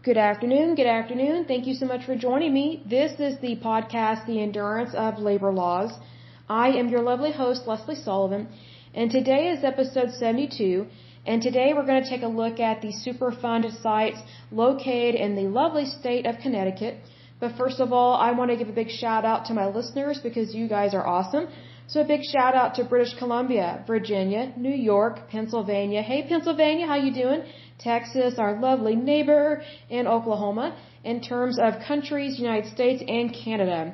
Good afternoon. Good afternoon. Thank you so much for joining me. This is the podcast, The Endurance of Labor Laws. I am your lovely host, Lesley Sullivan, and today is episode 72, and today we're going to take a look at the Superfund sites located in the lovely state of Connecticut. But first of all, I want to give a big shout out to my listeners because you guys are awesome. So a big shout out to British Columbia, Virginia, New York, Pennsylvania. Hey Pennsylvania, how you doing? Texas, our lovely neighbor, and Oklahoma, in terms of countries, United States, and Canada.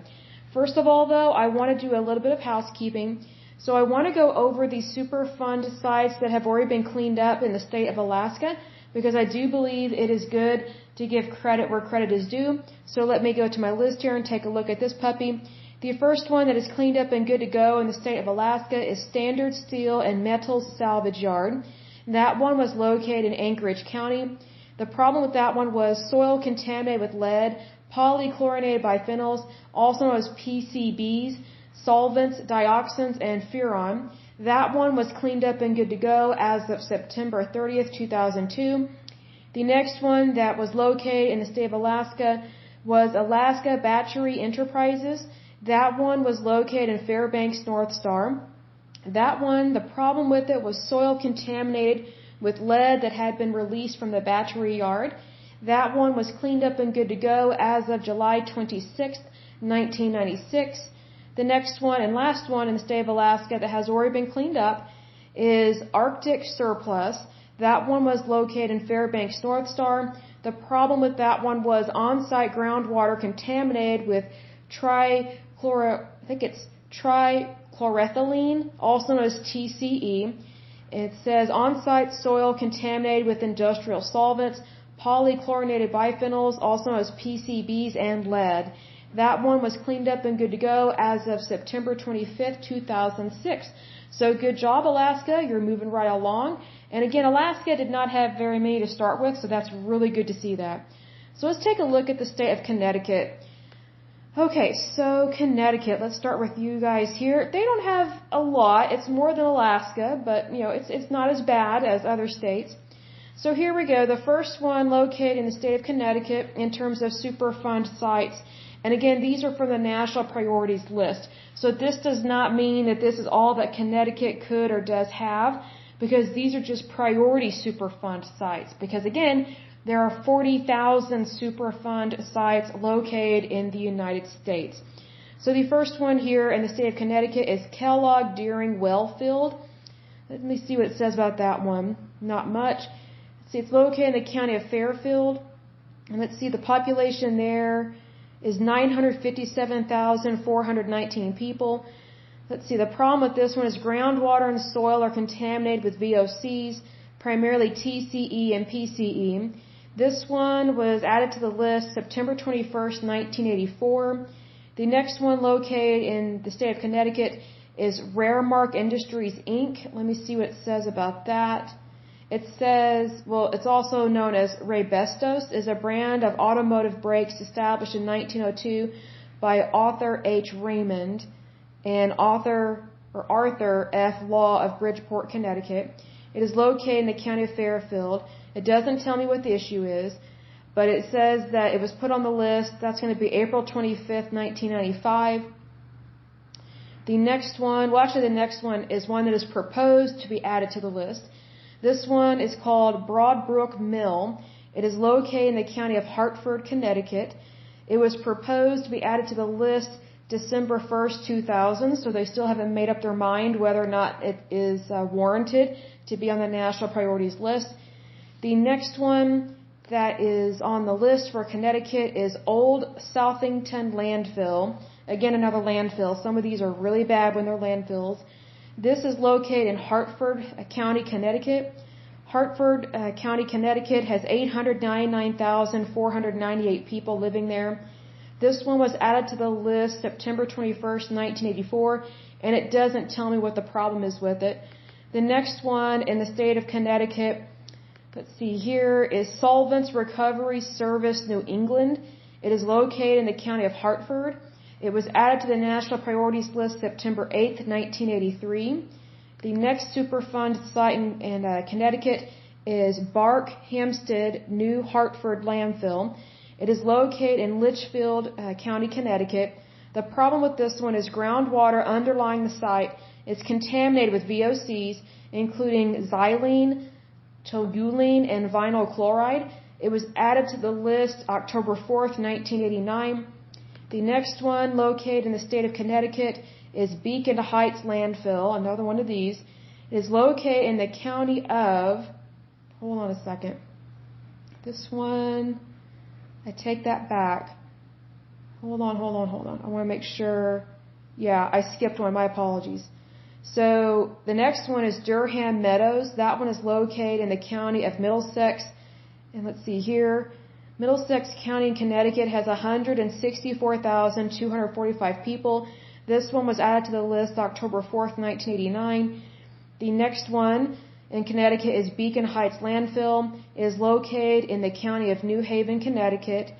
First of all, though, I want to do a little bit of housekeeping. So I want to go over the Superfund sites that have already been cleaned up in the state of Alaska, because I do believe it is good to give credit where credit is due. So let me go to my list here and take a look at this puppy. The first one that is cleaned up and good to go in the state of Alaska is Standard Steel and Metals Salvage Yard. That one was located in Anchorage County. The problem with that one was soil contaminated with lead, polychlorinated biphenyls, also known as PCBs, solvents, dioxins, and furan. That one was cleaned up and good to go as of September 30th, 2002. The next one that was located in the state of Alaska was Alaska Battery Enterprises. That one was located in Fairbanks, North Star. That one, the problem with it was soil contaminated with lead that had been released from the battery yard. That one was cleaned up and good to go as of July 26th, 1996. The next one and last one in the state of Alaska that has already been cleaned up is Arctic Surplus. That one was located in Fairbanks, North Star. The problem with that one was on-site groundwater contaminated with trichloroethylene, also known as TCE. It says on-site soil contaminated with industrial solvents, polychlorinated biphenyls, also known as PCBs, and lead. That one was cleaned up and good to go as of September 25th, 2006. So good job, Alaska. You're moving right along. And again, Alaska did not have very many to start with, so that's really good to see that. So let's take a look at the state of Connecticut. Okay, so Connecticut, let's start with you guys here. They don't have a lot. It's more than Alaska, but it's not as bad as other states. So here we go. The first one located in the state of Connecticut in terms of Superfund sites. And again, these are from the national priorities list. So this does not mean that this is all that Connecticut could or does have, because these are just priority Superfund sites. Because again, there are 40,000 Superfund sites located in the United States. So the first one here in the state of Connecticut is Kellogg Deering Wellfield. Let me see what it says about that one. Not much. Let's see, it's located in the county of Fairfield. And let's see, the population there is 957,419 people. Let's see, the problem with this one is groundwater and soil are contaminated with VOCs, primarily TCE and PCE. This one was added to the list September 21st, 1984. The next one located in the state of Connecticut is Raremark Industries, Inc. Let me see what it says about that. It says, well, it's also known as Raybestos, is a brand of automotive brakes established in 1902 by Arthur H. Raymond and Arthur F. Law of Bridgeport, Connecticut. It is located in the county of Fairfield. It doesn't tell me what the issue is, but it says that it was put on the list. That's going to be April 25th, 1995. The next one, well actually the next one is one that is proposed to be added to the list. This one is called Broadbrook Mill. It is located in the county of Hartford, Connecticut. It was proposed to be added to the list December 1st, 2000, so they still haven't made up their mind whether or not it is warranted to be on the national priorities list. The next one that is on the list for Connecticut is Old Southington Landfill. Again, another landfill. Some of these are really bad when they're landfills. This is located in Hartford County, Connecticut. Hartford County, Connecticut has 899,498 people living there. This one was added to the list September 21st, 1984, and it doesn't tell me what the problem is with it. The next one in the state of Connecticut, let's see here, is Solvents Recovery Service, New England. It is located in the county of Hartford. It was added to the national priorities list September 8th, 1983. The next Superfund site in Connecticut is Bark Hampstead New Hartford landfill. It is located in Litchfield County, Connecticut. The problem with this one is groundwater underlying the site is contaminated with VOCs, including xylene, toluene, and vinyl chloride. It was added to the list October 4th, 1989. The next one, located in the state of Connecticut, is Beacon Heights landfill, another one of these. It is located in the county of, hold on a second, this one, I take that back. Hold on. I want to make sure. Yeah, I skipped one. My apologies. So the next one is Durham Meadows. That one is located in the county of Middlesex. And let's see here. Middlesex County in Connecticut has 164,245 people. This one was added to the list October 4th, 1989. The next one in Connecticut is Beacon Heights Landfill. It is located in the county of New Haven, Connecticut.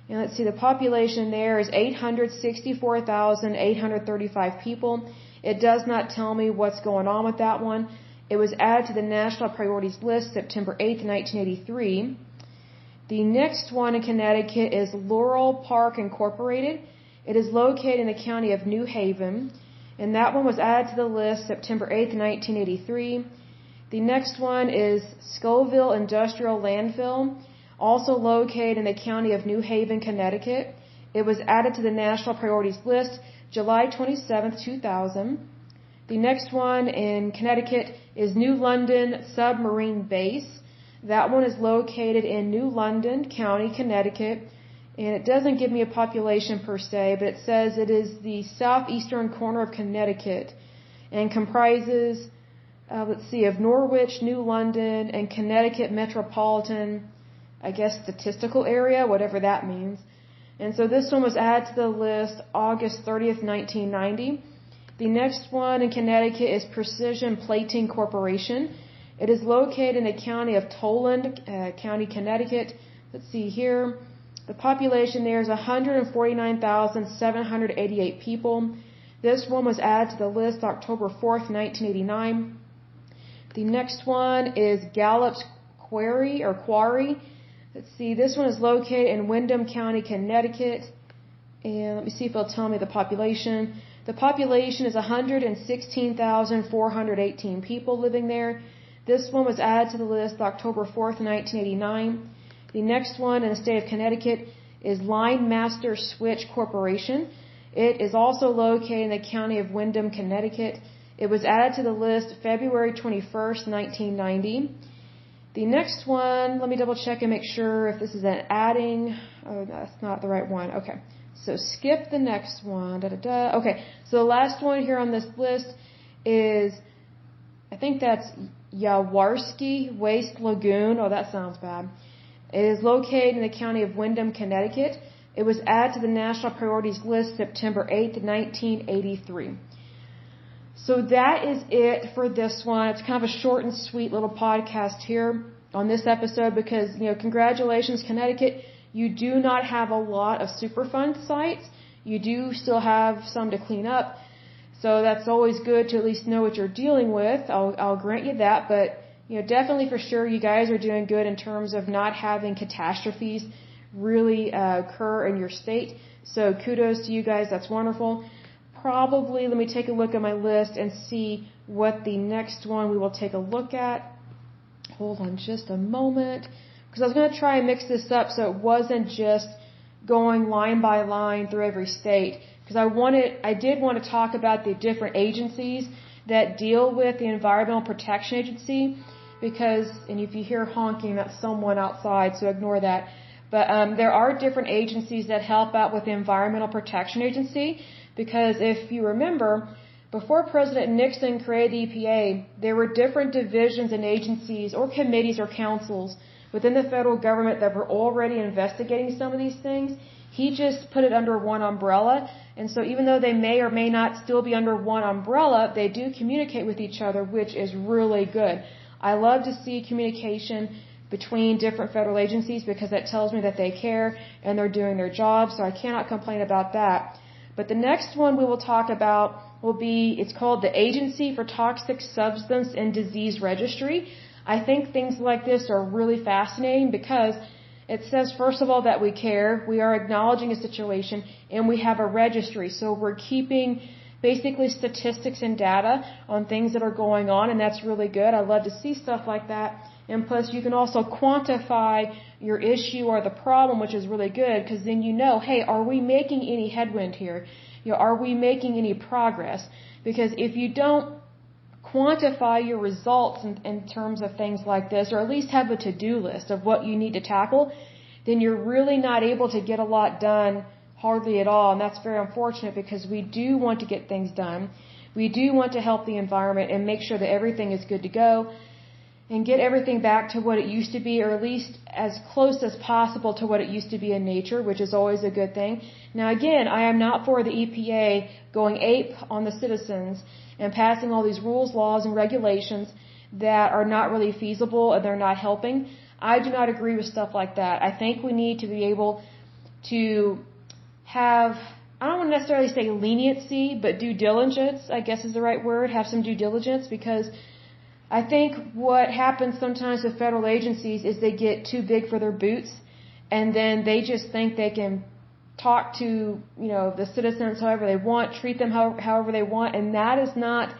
And let's see, the population there is 864,835 people. It does not tell me what's going on with that one. It was added to the National Priorities List September 8th, 1983. The next one in Connecticut is Laurel Park Incorporated. It is located in the county of New Haven. And that one was added to the list September 8th, 1983. The next one is Scoville Industrial Landfill, also located in the county of New Haven, Connecticut. It was added to the National Priorities List July 27, 2000. The next one in Connecticut is New London Submarine Base. That one is located in New London County, Connecticut. And it doesn't give me a population per se, but it says it is the southeastern corner of Connecticut and comprises, of Norwich, New London, and Connecticut metropolitan, I guess, statistical area, whatever that means. And so this one was added to the list August 30th, 1990. The next one in Connecticut is Precision Plating Corporation. It is located in the county of Toland, County, Connecticut. Let's see here. The population there is 149,788 people. This one was added to the list October 4th, 1989. The next one is Gallup's Quarry. Let's see, this one is located in Windham County, Connecticut. And let me see if it'll tell me the population. The population is 116,418 people living there. This one was added to the list October 4th, 1989. The next one in the state of Connecticut is Line Master Switch Corporation. It is also located in the county of Windham, Connecticut. It was added to the list February 21st, 1990. The next one, let me double check and make sure if this is an adding. Oh, that's not the right one. Okay. So skip the next one. Okay. So the last one here on this list is, I think that's Yawarski Waste Lagoon. Oh, that sounds bad. It is located in the county of Windham, Connecticut. It was added to the National Priorities List September 8th, 1983. So that is it for this one. It's kind of a short and sweet little podcast here on this episode because, congratulations, Connecticut. You do not have a lot of Superfund sites. You do still have some to clean up. So that's always good to at least know what you're dealing with. I'll grant you that, but definitely for sure you guys are doing good in terms of not having catastrophes really occur in your state. So kudos to you guys. That's wonderful. Probably, let me take a look at my list and see what the next one we will take a look at. Hold on just a moment. Because I was going to try and mix this up so it wasn't just going line by line through every state. Because I did want to talk about the different agencies that deal with the Environmental Protection Agency. Because, and if you hear honking, that's someone outside, so ignore that. But there are different agencies that help out with the Environmental Protection Agency. Because if you remember, before President Nixon created the EPA, there were different divisions and agencies or committees or councils within the federal government that were already investigating some of these things. He just put it under one umbrella. And so even though they may or may not still be under one umbrella, they do communicate with each other, which is really good. I love to see communication between different federal agencies because that tells me that they care and they're doing their job. So I cannot complain about that. But the next one we will talk about will be, it's called the Agency for Toxic Substance and Disease Registry. I think things like this are really fascinating because it says, first of all, that we care, we are acknowledging a situation, and we have a registry. So we're keeping basically statistics and data on things that are going on, and that's really good. I love to see stuff like that. And plus, you can also quantify your issue or the problem, which is really good, because then you know, hey, are we making any headwind here? Are we making any progress? Because if you don't quantify your results in terms of things like this, or at least have a to-do list of what you need to tackle, then you're really not able to get a lot done hardly at all. And that's very unfortunate because we do want to get things done. We do want to help the environment and make sure that everything is good to go and get everything back to what it used to be, or at least as close as possible to what it used to be in nature, which is always a good thing. Now again, I am not for the EPA going ape on the citizens and passing all these rules, laws, and regulations that are not really feasible and they're not helping. I do not agree with stuff like that. I think we need to be able to have, I don't want to necessarily say leniency, but due diligence, I guess is the right word, have some due diligence, because I think what happens sometimes with federal agencies is they get too big for their boots, and then they just think they can talk to, the citizens however they want, treat them however they want, and that is not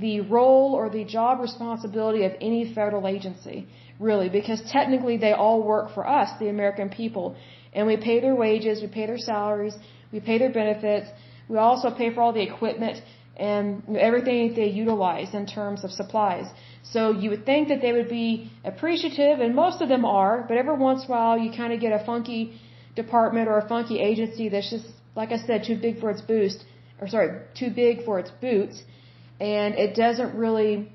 the role or the job responsibility of any federal agency, really, because technically they all work for us, the American people, and we pay their wages, we pay their salaries, we pay their benefits, we also pay for all the equipment and everything they utilize in terms of supplies. So you would think that they would be appreciative, and most of them are, but every once in a while you kind of get a funky department or a funky agency that's just, like I said, too big for its boots, and it doesn't really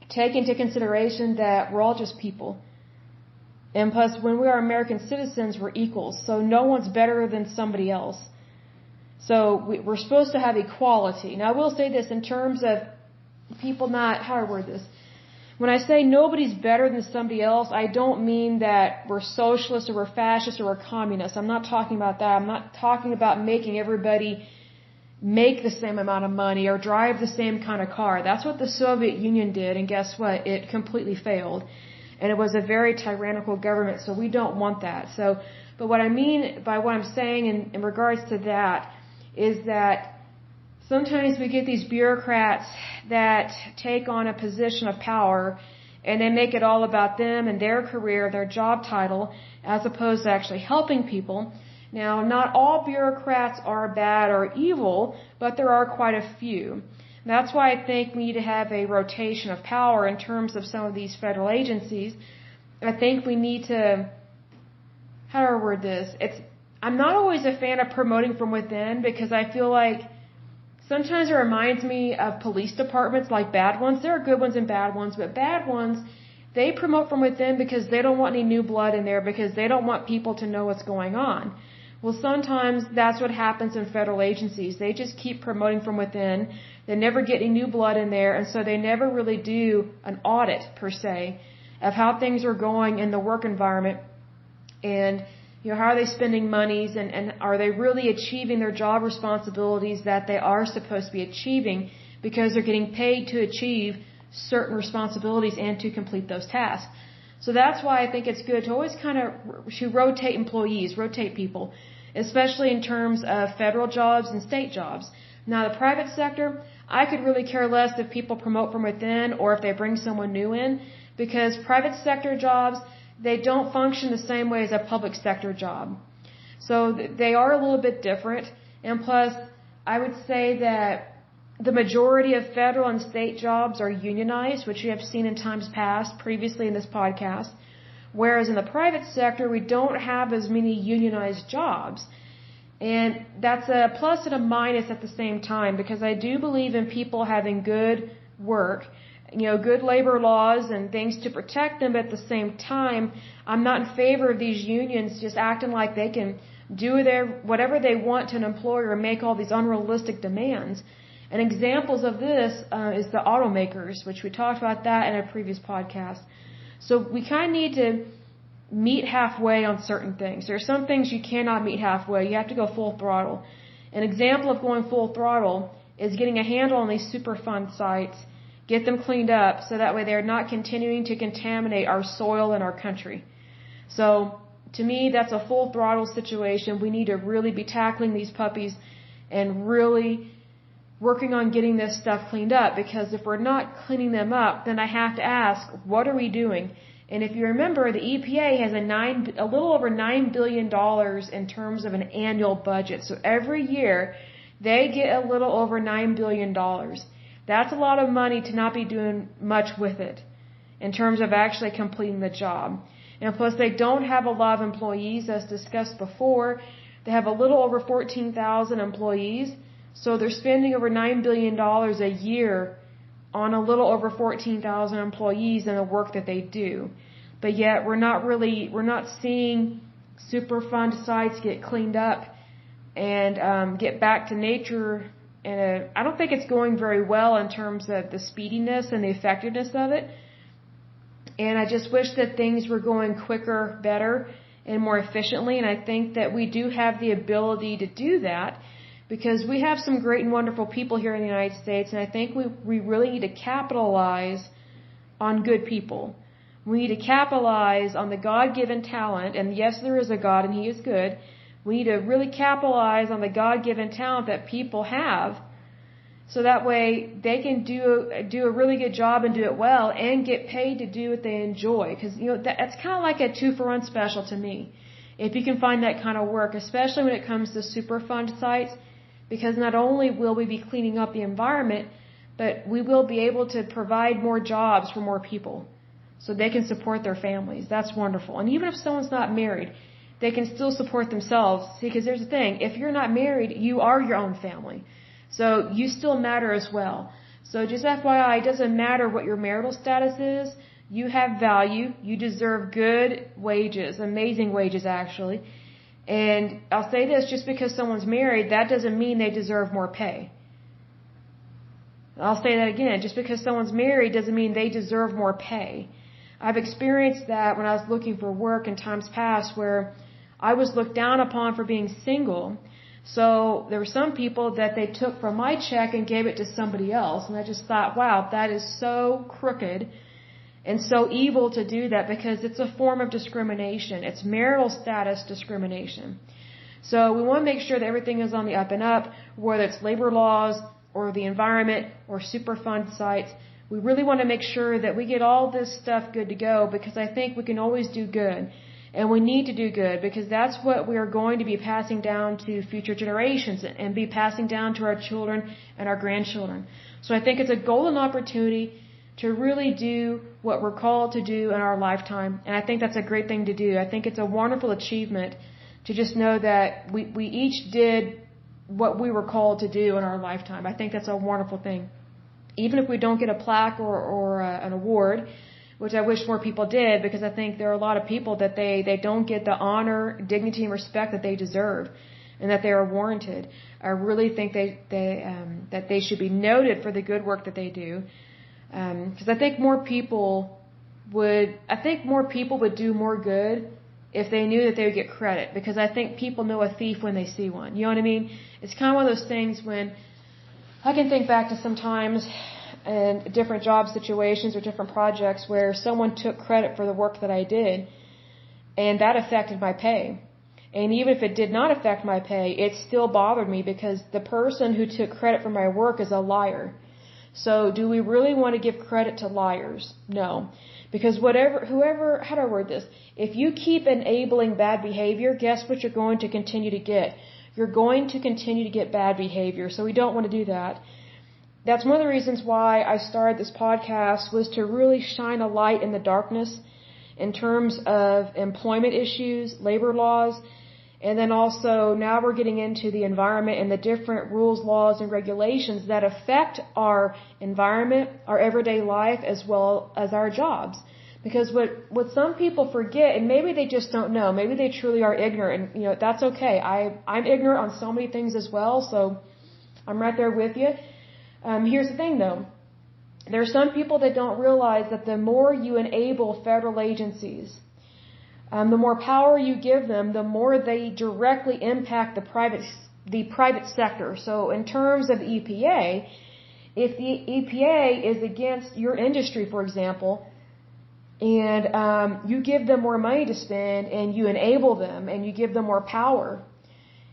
take into consideration that we're all just people. And plus, when we are American citizens, we're equals, so no one's better than somebody else. So we're supposed to have equality. Now, I will say this in terms of people not, how do I word this? When I say nobody's better than somebody else, I don't mean that we're socialists or we're fascists or we're communists. I'm not talking about that. I'm not talking about making everybody make the same amount of money or drive the same kind of car. That's what the Soviet Union did, and guess what? It completely failed. And it was a very tyrannical government, so we don't want that. But what I mean by what I'm saying in regards to that is that sometimes we get these bureaucrats that take on a position of power and they make it all about them and their career, their job title, as opposed to actually helping people. Now, not all bureaucrats are bad or evil, but there are quite a few. That's why I think we need to have a rotation of power in terms of some of these federal agencies. I think we need to, how do I word this? I'm not always a fan of promoting from within because I feel like sometimes it reminds me of police departments, like bad ones. There are good ones and bad ones, but bad ones, they promote from within because they don't want any new blood in there, because they don't want people to know what's going on. Well, sometimes that's what happens in federal agencies. They just keep promoting from within. They never get any new blood in there, and so they never really do an audit, per se, of how things are going in the work environment and how are they spending monies, and are they really achieving their job responsibilities that they are supposed to be achieving, because they're getting paid to achieve certain responsibilities and to complete those tasks. So that's why I think it's good to always kind of rotate employees, rotate people, especially in terms of federal jobs and state jobs. Now, the private sector, I could really care less if people promote from within or if they bring someone new in, because private sector jobs, they don't function the same way as a public sector job. So they are a little bit different. And plus, I would say that the majority of federal and state jobs are unionized, which you have seen in times past, previously in this podcast. Whereas in the private sector, we don't have as many unionized jobs. And that's a plus and a minus at the same time, because I do believe in people having good work, good labor laws and things to protect them, but at the same time, I'm not in favor of these unions just acting like they can do whatever they want to an employer and make all these unrealistic demands. And examples of this is the automakers, which we talked about that in a previous podcast. So we kind of need to meet halfway on certain things. There are some things you cannot meet halfway. You have to go full throttle. An example of going full throttle is getting a handle on these Superfund sites get them cleaned up so that way they're not continuing to contaminate our soil and our country. So to me, that's a full throttle situation. We need to really be tackling these puppies and really working on getting this stuff cleaned up, because if we're not cleaning them up, then I have to ask, what are we doing? And if you remember, the EPA has a little over $9 billion in terms of an annual budget. So every year, they get a little over $9 billion. That's a lot of money to not be doing much with it in terms of actually completing the job. And plus, they don't have a lot of employees, as discussed before. They have a little over 14,000 employees. So they're spending over $9 billion a year on a little over 14,000 employees and the work that they do. But yet we're not seeing Superfund sites get cleaned up and get back to nature. And I don't think it's going very well in terms of the speediness and the effectiveness of it. And I just wish that things were going quicker, better, and more efficiently. And I think that we do have the ability to do that, because we have some great and wonderful people here in the United States, and I think we really need to capitalize on good people. We need to capitalize on the God-given talent, and yes, there is a God, and He is good. We need to really capitalize on the God-given talent that people have, so that way they can do a really good job and do it well and get paid to do what they enjoy. Because that's kind of like a 2-for-1 special to me, if you can find that kind of work, especially when it comes to Superfund sites. Because not only will we be cleaning up the environment, but we will be able to provide more jobs for more people so they can support their families. That's wonderful. And even if someone's not married, they can still support themselves. See, because there's the thing, if you're not married, you are your own family. So you still matter as well. So just FYI, it doesn't matter what your marital status is. You have value. You deserve good wages, amazing wages actually. And I'll say this, just because someone's married, that doesn't mean they deserve more pay. I'll say that again, just because someone's married doesn't mean they deserve more pay. I've experienced that when I was looking for work in times past, where I was looked down upon for being single. So there were some people that they took from my check and gave it to somebody else. And I just thought, wow, that is so crooked and so evil to do that, because it's a form of discrimination. It's marital status discrimination. So we want to make sure that everything is on the up and up, whether it's labor laws or the environment or Superfund sites. We really want to make sure that we get all this stuff good to go, because I think we can always do good. And we need to do good, because that's what we are going to be passing down to future generations and be passing down to our children and our grandchildren. So I think it's a golden opportunity to really do what we're called to do in our lifetime. And I think that's a great thing to do. I think it's a wonderful achievement to just know that we each did what we were called to do in our lifetime. I think that's a wonderful thing. Even if we don't get a plaque or an award, which I wish more people did, because I think there are a lot of people that they don't get the honor, dignity, and respect that they deserve and that they are warranted. I really think that they should be noted for the good work that they do. Because I think more people would do more good if they knew that they would get credit. Because I think people know a thief when they see one. You know what I mean? It's kind of one of those things when I can think back to some times in different job situations or different projects where someone took credit for the work that I did, and that affected my pay. And even if it did not affect my pay, it still bothered me, because the person who took credit for my work is a liar. So do we really want to give credit to liars? No. Because how do I word this? If you keep enabling bad behavior, guess what you're going to continue to get? You're going to continue to get bad behavior. So we don't want to do that. That's one of the reasons why I started this podcast, was to really shine a light in the darkness in terms of employment issues, labor laws, and then also now we're getting into the environment and the different rules, laws, and regulations that affect our environment, our everyday life, as well as our jobs. Because what some people forget, and maybe they just don't know, maybe they truly are ignorant, and that's okay. I'm ignorant on so many things as well, so I'm right there with you. Here's the thing though. There are some people that don't realize that the more you enable federal agencies, the more power you give them, the more they directly impact the private sector. So in terms of the EPA, If the EPA is against your industry, for example, and you give them more money to spend and you enable them and you give them more power,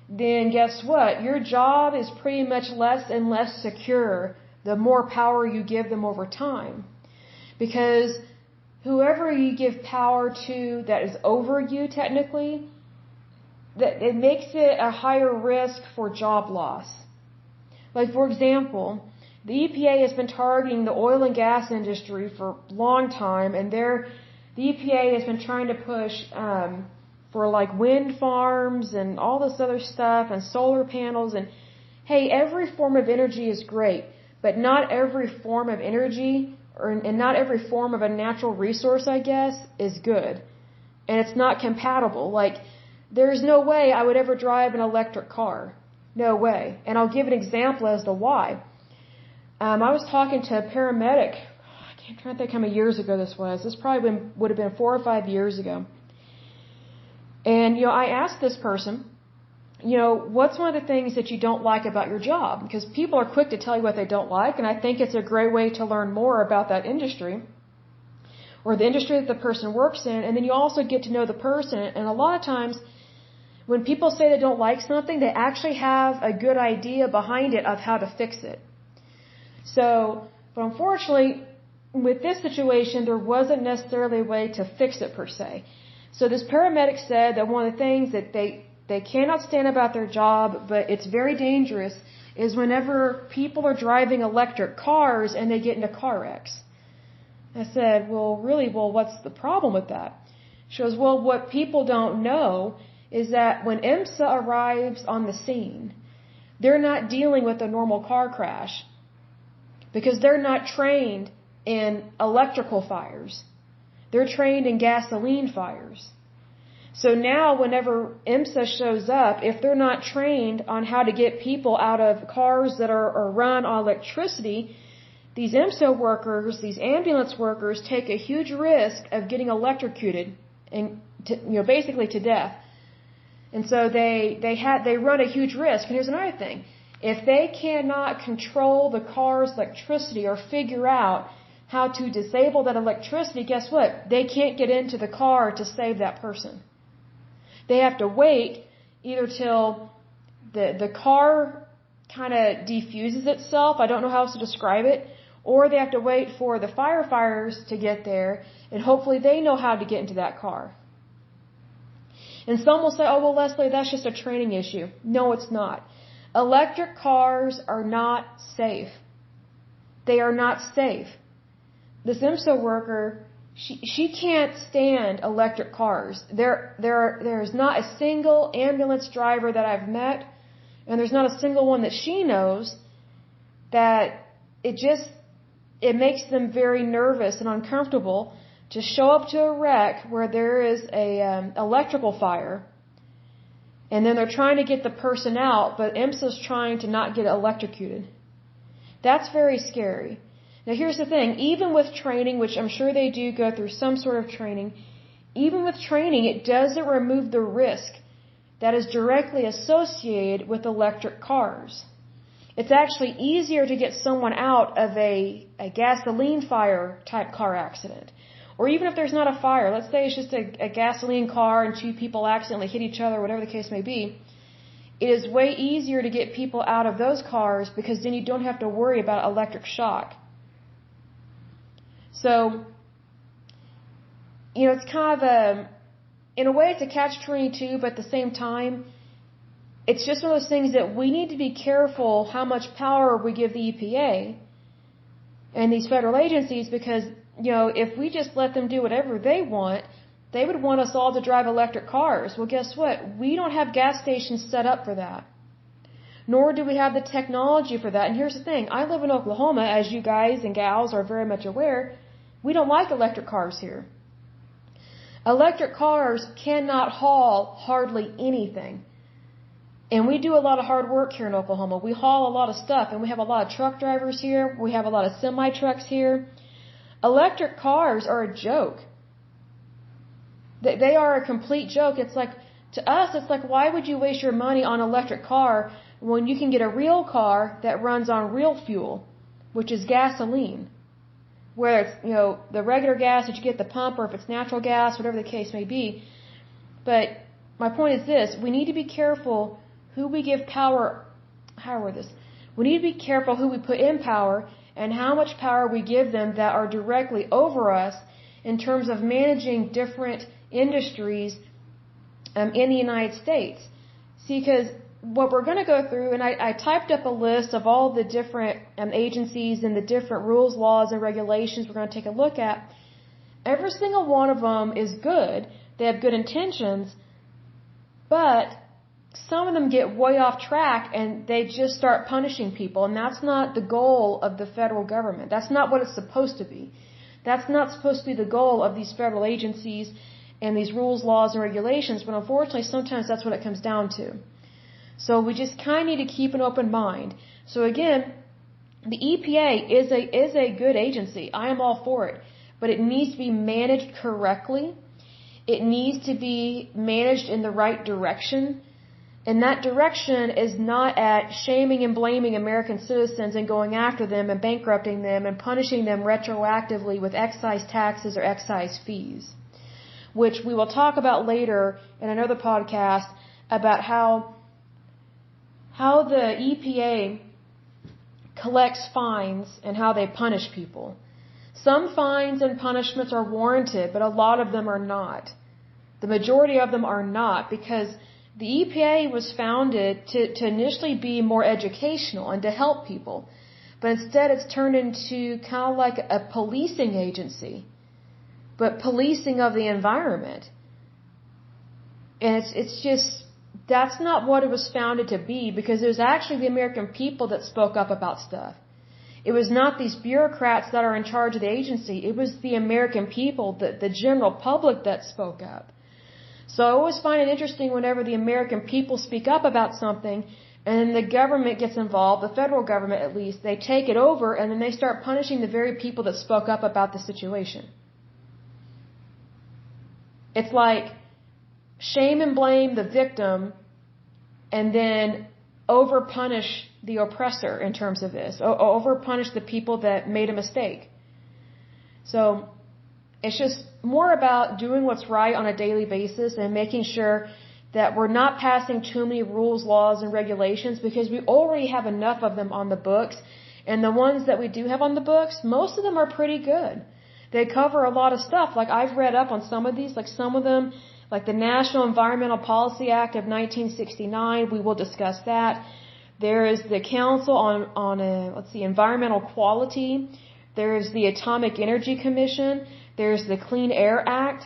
then guess what? Your job is pretty much less and less secure the more power you give them over time. Because whoever you give power to that is over you technically, that it makes it a higher risk for job loss. Like, for example, the EPA has been targeting the oil and gas industry for a long time, and the EPA has been trying to push for like wind farms and all this other stuff and solar panels. And hey, every form of energy is great, but not every form of energy and not every form of a natural resource, I guess, is good. And it's not compatible. Like, there's no way I would ever drive an electric car. No way. And I'll give an example as to why. I was talking to a paramedic. I'm trying to think how many years ago this was. This probably would have been 4 or 5 years ago. And, I asked this person, what's one of the things that you don't like about your job? Because people are quick to tell you what they don't like, and I think it's a great way to learn more about that industry or the industry that the person works in, and then you also get to know the person. And a lot of times, when people say they don't like something, they actually have a good idea behind it of how to fix it. But unfortunately, with this situation, there wasn't necessarily a way to fix it per se. So this paramedic said that one of the things that they cannot stand about their job, but it's very dangerous, is whenever people are driving electric cars and they get into car wrecks. I said, well, what's the problem with that? She goes, well, what people don't know is that when IMSA arrives on the scene, they're not dealing with a normal car crash because they're not trained in electrical fires. They're trained in gasoline fires. So now whenever IMSA shows up, if they're not trained on how to get people out of cars that are run on electricity, these IMSA workers, these ambulance workers, take a huge risk of getting electrocuted and basically to death. And so they run a huge risk. And here's another thing. If they cannot control the car's electricity or figure out how to disable that electricity, guess what? They can't get into the car to save that person. They have to wait either till the car kind of defuses itself, I don't know how else to describe it, or they have to wait for the firefighters to get there, and hopefully they know how to get into that car. And some will say, oh, well, Lesley, that's just a training issue. No, it's not. Electric cars are not safe. They are not safe. This IMSA worker, she can't stand electric cars. There's not a single ambulance driver that I've met, and there's not a single one that she knows that it makes them very nervous and uncomfortable to show up to a wreck where there is a electrical fire, and then they're trying to get the person out, but IMSA's trying to not get electrocuted. That's very scary. Now here's the thing, even with training, which I'm sure they do go through some sort of training, even with training, it doesn't remove the risk that is directly associated with electric cars. It's actually easier to get someone out of a gasoline fire type car accident. Or even if there's not a fire, let's say it's just a gasoline car and 2 people accidentally hit each other, whatever the case may be, it is way easier to get people out of those cars because then you don't have to worry about electric shock. So, it's kind of in a way it's a catch-22, but at the same time, it's just one of those things that we need to be careful how much power we give the EPA and these federal agencies because, if we just let them do whatever they want, they would want us all to drive electric cars. Well, guess what? We don't have gas stations set up for that. Nor do we have the technology for that. And here's the thing. I live in Oklahoma, as you guys and gals are very much aware. We don't like electric cars here. Electric cars cannot haul hardly anything. And we do a lot of hard work here in Oklahoma. We haul a lot of stuff, and we have a lot of truck drivers here. We have a lot of semi-trucks here. Electric cars are a joke. They are a complete joke. It's like, to us, it's like, why would you waste your money on an electric car when you can get a real car that runs on real fuel? which is gasoline. Whether it's, the regular gas that you get at the pump, or if it's natural gas, whatever the case may be. But my point is this: we need to be careful who we give power. How word this? We need to be careful who we put in power and how much power we give them that are directly over us in terms of managing different industries in the United States. See, because what we're going to go through, and I typed up a list of all the different agencies and the different rules, laws, and regulations we're going to take a look at. Every single one of them is good. They have good intentions, but some of them get way off track and they just start punishing people, and that's not the goal of the federal government. That's not what it's supposed to be. That's not supposed to be the goal of these federal agencies and these rules, laws, and regulations, but unfortunately sometimes that's what it comes down to. So we just kind of need to keep an open mind. So again, the EPA is a good agency. I am all for it, but it needs to be managed correctly. It needs to be managed in the right direction. And that direction is not at shaming and blaming American citizens and going after them and bankrupting them and punishing them retroactively with excise taxes or excise fees, which we will talk about later in another podcast about how the EPA collects fines and how they punish people. Some fines and punishments are warranted, but a lot of them are not. The majority of them are not, because the EPA was founded to initially be more educational and to help people. But instead it's turned into kind of like a policing agency, but policing of the environment. And it's just, that's not what it was founded to be, because it was actually the American people that spoke up about stuff. It was not these bureaucrats that are in charge of the agency. It was the American people, the general public, that spoke up. So I always find it interesting whenever the American people speak up about something and then the government gets involved, the federal government at least, they take it over and then they start punishing the very people that spoke up about the situation. It's like shame and blame the victim and then over-punish the oppressor in terms of this, over-punish the people that made a mistake. So it's just more about doing what's right on a daily basis and making sure that we're not passing too many rules, laws, and regulations, because we already have enough of them on the books. And the ones that we do have on the books, most of them are pretty good. They cover a lot of stuff. Like, I've read up on some of these, like some of them, like the National Environmental Policy Act of 1969. We will discuss that. There is the Council on Environmental Quality. There's the Atomic Energy Commission. There's the Clean Air Act.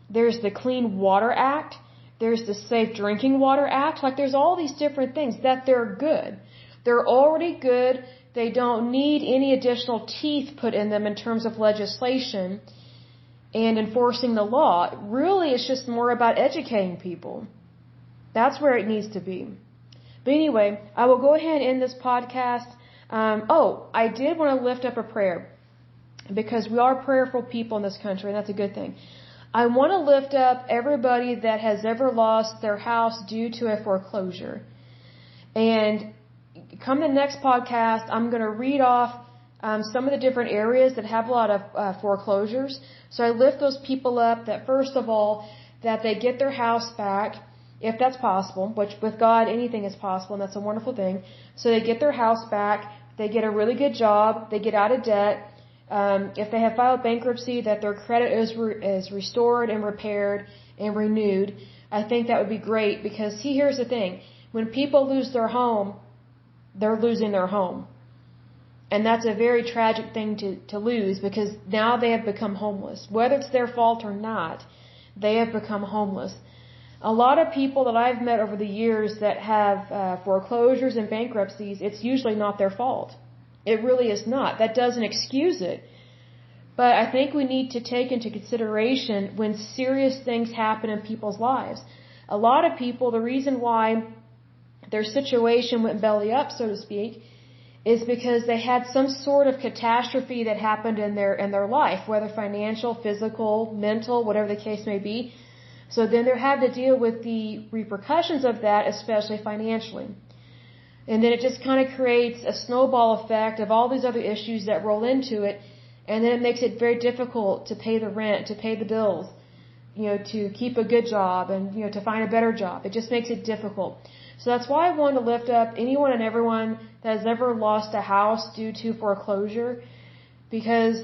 There's the Clean Water Act. There's the Safe Drinking Water Act. Like, there's all these different things that they're good. They're already good. They don't need any additional teeth put in them in terms of legislation and enforcing the law. Really, it's just more about educating people. That's where it needs to be. But anyway, I will go ahead and end this podcast. I did want to lift up a prayer, because we are prayerful people in this country, and that's a good thing. I want to lift up everybody that has ever lost their house due to a foreclosure. And come the next podcast, I'm going to read off some of the different areas that have a lot of foreclosures. So I lift those people up that, first of all, that they get their house back, if that's possible, which with God anything is possible, and that's a wonderful thing. So they get their house back, they get a really good job, they get out of debt. If they have filed bankruptcy, that their credit is restored and repaired and renewed. I think that would be great, because here's the thing. When people lose their home, they're losing their home. And that's a very tragic thing to lose, because now they have become homeless. Whether it's their fault or not, they have become homeless. A lot of people that I've met over the years that have foreclosures and bankruptcies, it's usually not their fault. It really is not. That doesn't excuse it. But I think we need to take into consideration when serious things happen in people's lives. A lot of people, the reason why their situation went belly up, so to speak, is because they had some sort of catastrophe that happened in their life, whether financial, physical, mental, whatever the case may be. So then they had to deal with the repercussions of that, especially financially. And then it just kind of creates a snowball effect of all these other issues that roll into it. And then it makes it very difficult to pay the rent, to pay the bills, to keep a good job and, to find a better job. It just makes it difficult. So that's why I want to lift up anyone and everyone that has ever lost a house due to foreclosure, because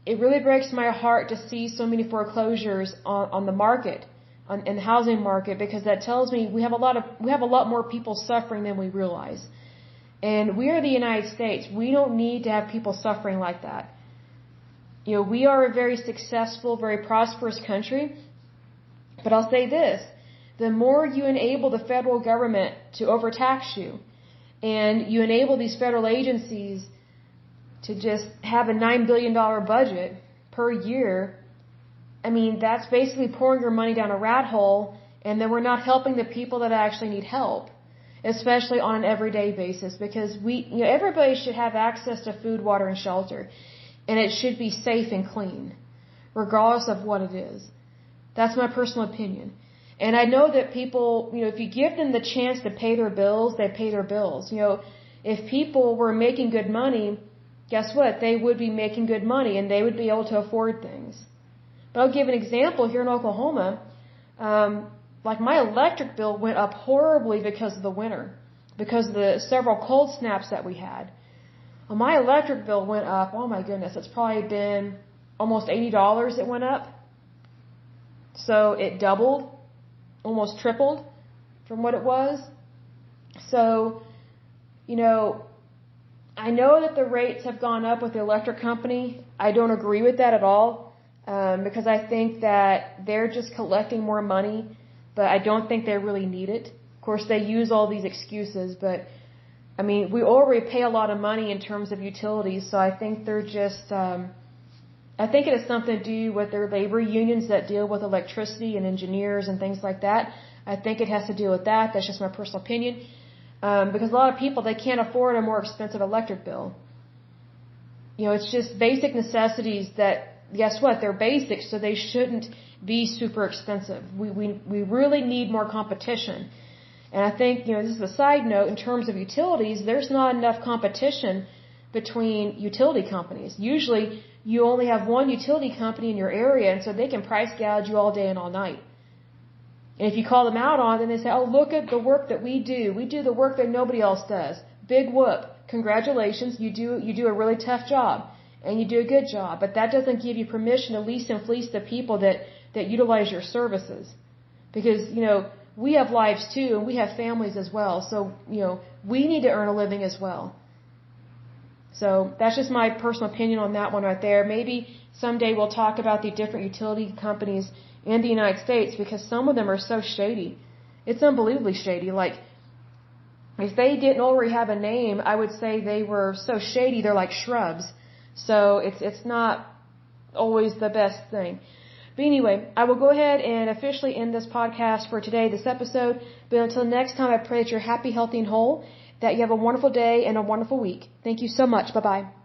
it really breaks my heart to see so many foreclosures on the market, in the housing market, because that tells me we have a lot more people suffering than we realize. And we are the United States. We don't need to have people suffering like that. We are a very successful, very prosperous country. But I'll say this, the more you enable the federal government to overtax you, and you enable these federal agencies to just have a $9 billion budget per year, that's basically pouring your money down a rat hole, and then we're not helping the people that actually need help, especially on an everyday basis, because everybody should have access to food, water, and shelter, and it should be safe and clean, regardless of what it is. That's my personal opinion. And I know that people, if you give them the chance to pay their bills, they pay their bills. If people were making good money, guess what? They would be making good money and they would be able to afford things. But I'll give an example here in Oklahoma. My electric bill went up horribly because of the winter, because of the several cold snaps that we had. Well, my electric bill went up, oh my goodness, it's probably been almost $80 it went up. So it doubled, almost tripled from what it was. So, I know that the rates have gone up with the electric company. I don't agree with that at all, because I think that they're just collecting more money, but I don't think they really need it. Of course, they use all these excuses, but we already pay a lot of money in terms of utilities, so I think they're just, I think it has something to do with their labor unions that deal with electricity and engineers and things like that. I think it has to do with that. That's just my personal opinion. Because a lot of people, they can't afford a more expensive electric bill. It's just basic necessities that, guess what, they're basic, so they shouldn't be super expensive. We really need more competition. And I think, this is a side note, in terms of utilities, there's not enough competition between utility companies. Usually, you only have one utility company in your area, and so they can price gouge you all day and all night. And if you call them out on it, then they say, oh, look at the work that we do. We do the work that nobody else does. Big whoop. Congratulations. You do a really tough job. And you do a good job. But that doesn't give you permission to lease and fleece the people that utilize your services. Because, we have lives too, and we have families as well. So, we need to earn a living as well. So that's just my personal opinion on that one right there. Maybe someday we'll talk about the different utility companies in the United States, because some of them are so shady. It's unbelievably shady. Like, if they didn't already have a name, I would say they were so shady they're like shrubs. So it's not always the best thing. But anyway, I will go ahead and officially end this podcast for today, this episode. But until next time, I pray that you're happy, healthy, and whole, that you have a wonderful day and a wonderful week. Thank you so much. Bye-bye.